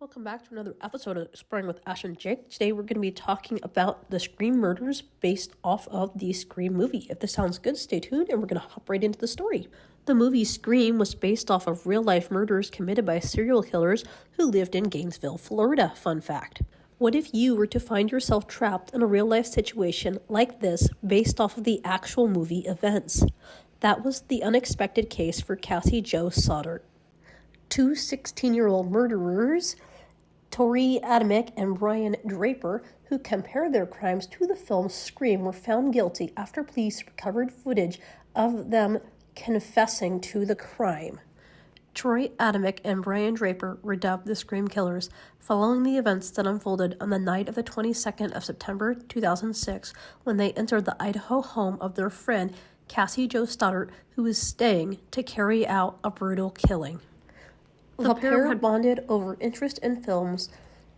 Welcome back to another episode of Exploring with Ash and Jake. Today we're going to be talking about the Scream murders based off of the Scream movie. If this sounds good, stay tuned and we're going to hop right into the story. The movie Scream was based off of real-life murders committed by serial killers who lived in Gainesville, Florida. Fun fact. What if you were to find yourself trapped in a real-life situation like this based off of the actual movie events? That was the unexpected case for Cassie Jo Stoddart. Two 16-year-old murderers, Tori Adamek and Brian Draper, who compared their crimes to the film Scream, were found guilty after police recovered footage of them confessing to the crime. Troy Adamek and Brian Draper were dubbed the Scream Killers following the events that unfolded on the night of the 22nd of September 2006 when they entered the Idaho home of their friend Cassie Jo Stoddart, who was staying to carry out a brutal killing. The pair had bonded over interest in films,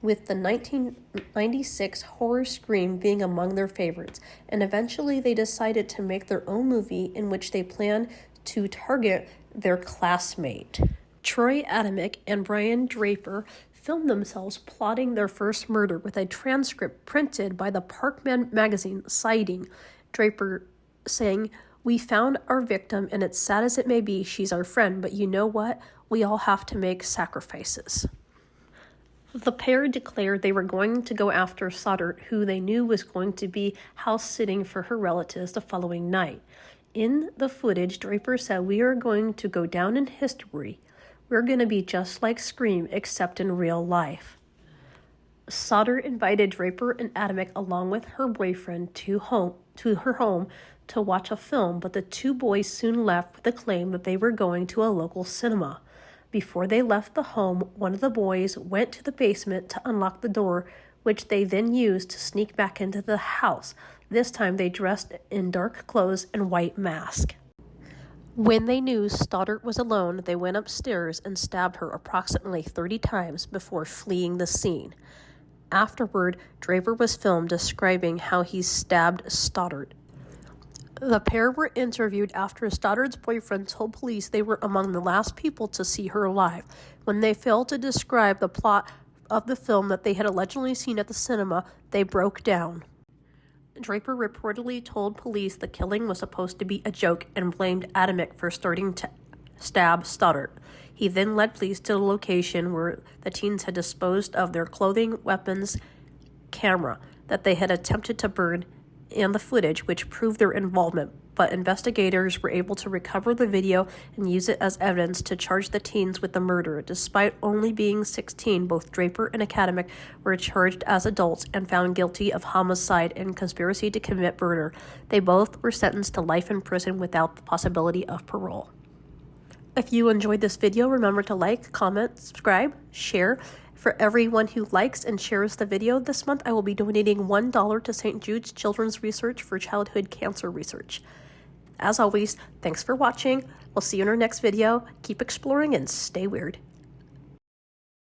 with the 1996 horror Scream being among their favorites, and eventually they decided to make their own movie in which they planned to target their classmate. Troy Adamek and Brian Draper filmed themselves plotting their first murder with a transcript printed by the Parkman magazine, citing Draper saying, "We found our victim, and it's sad as it may be, she's our friend, but you know what? We all have to make sacrifices." The pair declared they were going to go after Stoddart, who they knew was going to be house-sitting for her relatives the following night. In the footage, Draper said, "We are going to go down in history. We're going to be just like Scream, except in real life." Stoddart invited Draper and Adamek along with her boyfriend to her home to watch a film, but the two boys soon left with the claim that they were going to a local cinema. Before they left the home, one of the boys went to the basement to unlock the door, which they then used to sneak back into the house. This time they dressed in dark clothes and white mask. When they knew Stoddart was alone, they went upstairs and stabbed her approximately 30 times before fleeing the scene. Afterward, Draper was filmed describing how he stabbed Stoddart. The pair were interviewed after Stoddart's boyfriend told police they were among the last people to see her alive. When they failed to describe the plot of the film that they had allegedly seen at the cinema, they broke down. Draper reportedly told police the killing was supposed to be a joke and blamed Adamek for starting to stab Stoddart. He then led police to the location where the teens had disposed of their clothing, weapons, camera that they had attempted to burn, and the footage, which proved their involvement, but investigators were able to recover the video and use it as evidence to charge the teens with the murder. Despite only being 16, both Draper and Adamek were charged as adults and found guilty of homicide and conspiracy to commit murder. They both were sentenced to life in prison without the possibility of parole. If you enjoyed this video, remember to like, comment, subscribe, share. For everyone who likes and shares the video this month, I will be donating $1 to St. Jude's Children's Research for childhood cancer research. As always, thanks for watching. We'll see you in our next video. Keep exploring and stay weird.